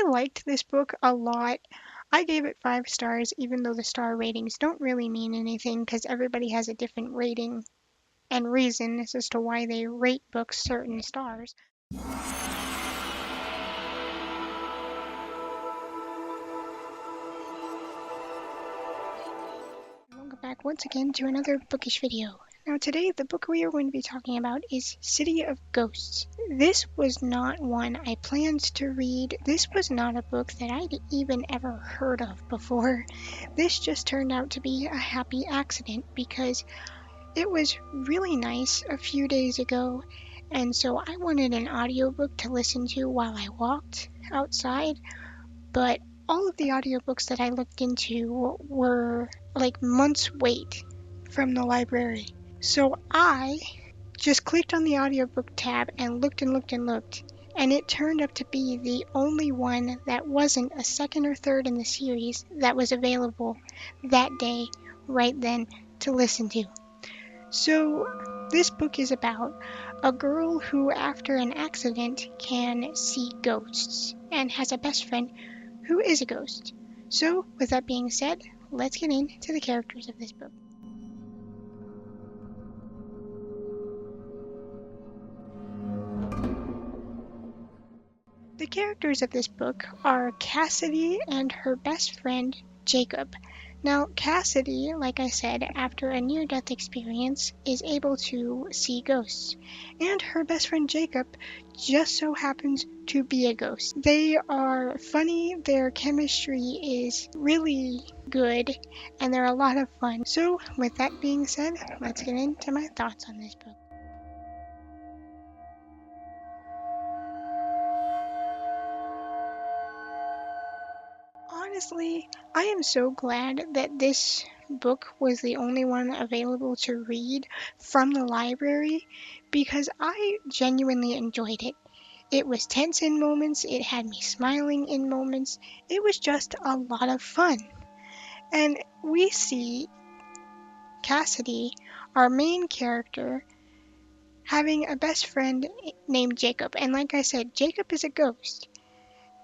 I liked this book a lot. I gave it 5 stars, even though the star ratings don't really mean anything because everybody has a different rating and reason as to why they rate books certain stars. Welcome back once again to another bookish video. Now today the book we are going to be talking about is City of Ghosts. This was not one I planned to read. This was not a book that I'd even ever heard of before. This just turned out to be a happy accident because it was really nice a few days ago, and so I wanted an audiobook to listen to while I walked outside, but all of the audiobooks that I looked into were like months wait from the library. So I just clicked on the audiobook tab and looked and looked and looked, and it turned up to be the only one that wasn't a second or third in the series that was available that day, right then, to listen to. So this book is about a girl who, after an accident, can see ghosts and has a best friend who is a ghost. So, with that being said, let's get into the characters of this book. The characters of this book are Cassidy and her best friend, Jacob. Now, Cassidy, like I said, after a near-death experience, is able to see ghosts, and her best friend Jacob just so happens to be a ghost. They are funny, their chemistry is really good, and they're a lot of fun. So, with that being said, let's get into my thoughts on this book. Honestly, I am so glad that this book was the only one available to read from the library because I genuinely enjoyed it. It was tense in moments, it had me smiling in moments, it was just a lot of fun. And we see Cassidy, our main character, having a best friend named Jacob. And like I said, Jacob is a ghost.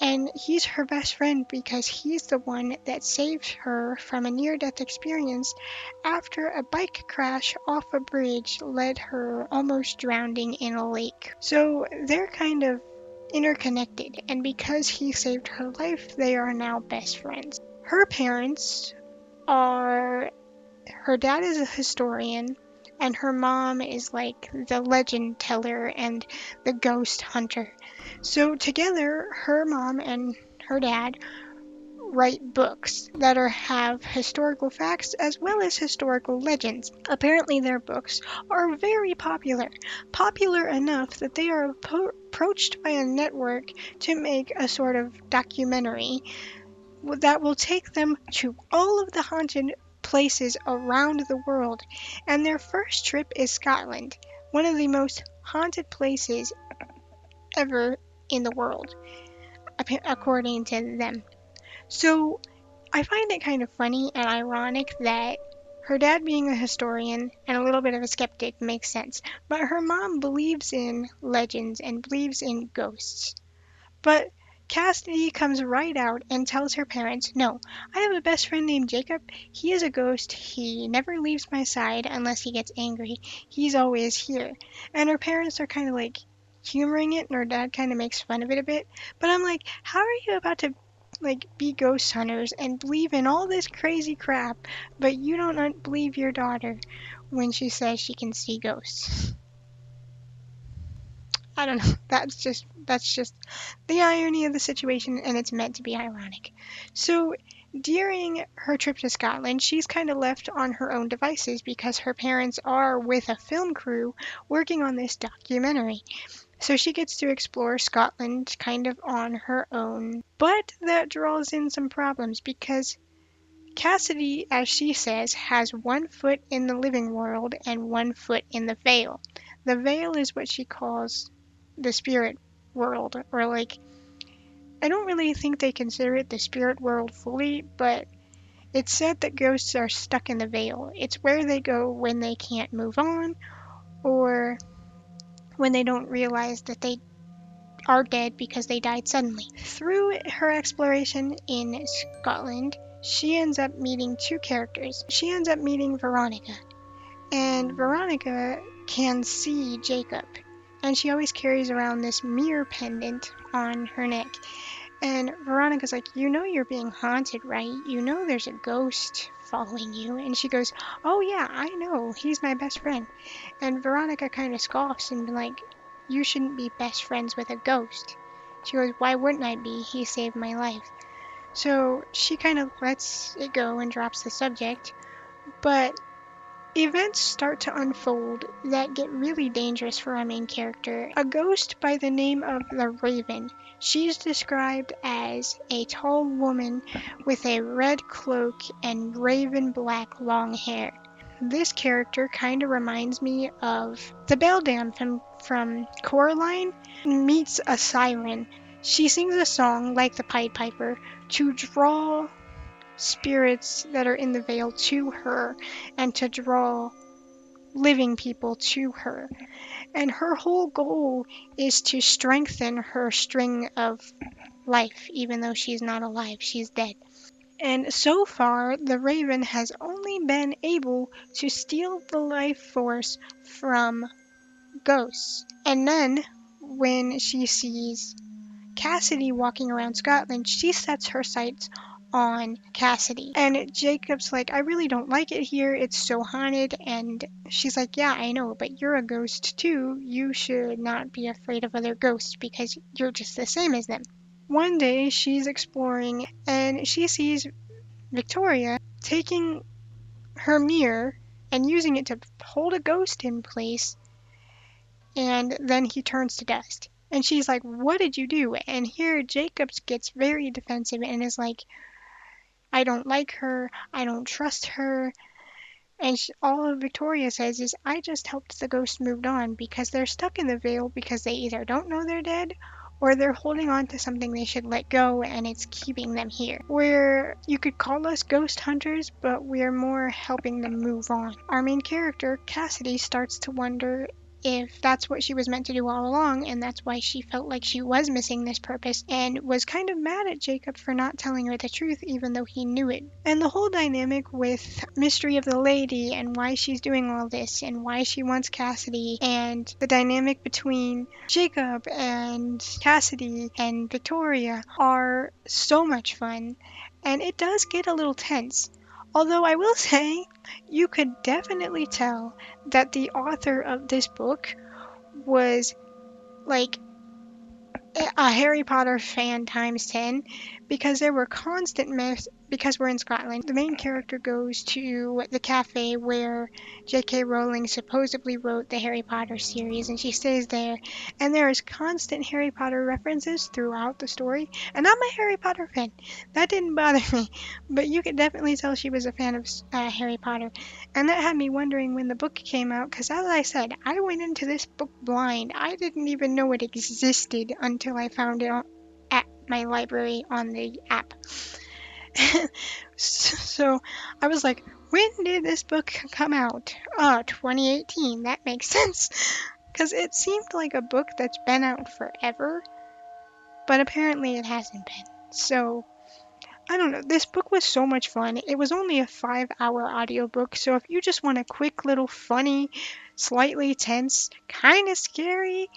And he's her best friend because he's the one that saved her from a near-death experience after a bike crash off a bridge led her almost drowning in a lake. So they're kind of interconnected, and because he saved her life, they are now best friends. Her parents are, her dad is a historian, and her mom is like the legend teller and the ghost hunter. So together, her mom and her dad write books that have historical facts as well as historical legends. Apparently their books are very popular, popular enough that they are approached by a network to make a sort of documentary that will take them to all of the haunted places around the world, and their first trip is Scotland, one of the most haunted places ever in the world, according to them. So I find it kind of funny and ironic that her dad, being a historian and a little bit of a skeptic, makes sense, but her mom believes in legends and believes in ghosts. But Cassidy comes right out and tells her parents, "No, I have a best friend named Jacob. He is a ghost. He never leaves my side unless he gets angry. He's always here." And her parents are kind of like humoring it, and her dad kind of makes fun of it a bit. But I'm like, how are you about to like be ghost hunters and believe in all this crazy crap, but you don't believe your daughter when she says she can see ghosts? I don't know. That's just the irony of the situation, and it's meant to be ironic. So during her trip to Scotland, she's kind of left on her own devices because her parents are with a film crew working on this documentary. So she gets to explore Scotland kind of on her own. But that draws in some problems because Cassidy, as she says, has one foot in the living world and one foot in the Vale. The Vale is what she calls the spirit world, or like, I don't really think they consider it the spirit world fully, but it's said that ghosts are stuck in the Vale. It's where they go when they can't move on, or when they don't realize that they are dead because they died suddenly. Through her exploration in Scotland, she ends up meeting two characters. She ends up meeting Veronica, and Veronica can see Jacob, and she always carries around this mirror pendant on her neck. And Veronica's like, you know you're being haunted, right? You know there's a ghost following you. And she goes, oh yeah, I know. He's my best friend. And Veronica kind of scoffs and be like, you shouldn't be best friends with a ghost. She goes, why wouldn't I be? He saved my life. So she kind of lets it go and drops the subject. But events start to unfold that get really dangerous for our main character. A ghost by the name of the Raven. She's described as a tall woman with a red cloak and raven black long hair. This character kind of reminds me of the Beldam from Coraline meets a siren. She sings a song like the Pied Piper to draw spirits that are in the veil to her and to draw living people to her. And her whole goal is to strengthen her string of life, even though she's not alive, she's dead. And so far, the Raven has only been able to steal the life force from ghosts. And then, when she sees Cassidy walking around Scotland, she sets her sights on Cassidy. And Jacob's like, I really don't like it here. It's so haunted. And she's like, yeah, I know, but you're a ghost too. You should not be afraid of other ghosts because you're just the same as them. One day she's exploring and she sees Victoria taking her mirror and using it to hold a ghost in place, and then he turns to dust. And she's like, what did you do? And here Jacobs gets very defensive and is like, I don't like her, I don't trust her. And all Victoria says is, I just helped the ghost move on because they're stuck in the veil because they either don't know they're dead or they're holding on to something they should let go and it's keeping them here. You could call us ghost hunters, but we're more helping them move on. Our main character, Cassidy, starts to wonder if that's what she was meant to do all along, and that's why she felt like she was missing this purpose and was kind of mad at Jacob for not telling her the truth even though he knew it. And the whole dynamic with Mystery of the Lady and why she's doing all this and why she wants Cassidy and the dynamic between Jacob and Cassidy and Victoria are so much fun, and it does get a little tense. Although I will say, you could definitely tell that the author of this book was like a Harry Potter fan times 10, because there were constant myths. Because we're in Scotland, the main character goes to the cafe where J.K. Rowling supposedly wrote the Harry Potter series, and she stays there, and there is constant Harry Potter references throughout the story. And I'm a Harry Potter fan. That didn't bother me, but you could definitely tell she was a fan of Harry Potter. And that had me wondering when the book came out, because as I said, I went into this book blind. I didn't even know it existed until I found it at my library on the app. So I was like, when did this book come out? 2018. That makes sense. Because it seemed like a book that's been out forever, but apparently it hasn't been. So, I don't know. This book was so much fun. It was only a 5-hour audiobook, so if you just want a quick little funny, slightly tense, kind of scary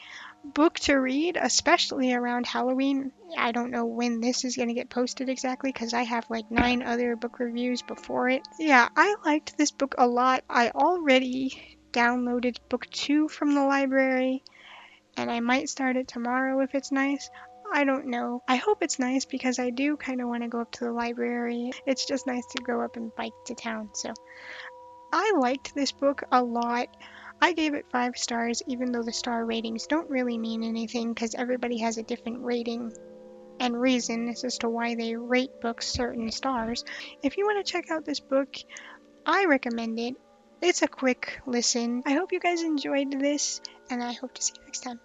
book to read, especially around Halloween. I don't know when this is going to get posted exactly because I have like 9 other book reviews before it. Yeah, I liked this book a lot. I already downloaded book 2 from the library, and I might start it tomorrow if it's nice. I don't know. I hope it's nice because I do kind of want to go up to the library. It's just nice to go up and bike to town. So I liked this book a lot. I gave it 5 stars, even though the star ratings don't really mean anything because everybody has a different rating and reason as to why they rate books certain stars. If you want to check out this book, I recommend it. It's a quick listen. I hope you guys enjoyed this, and I hope to see you next time.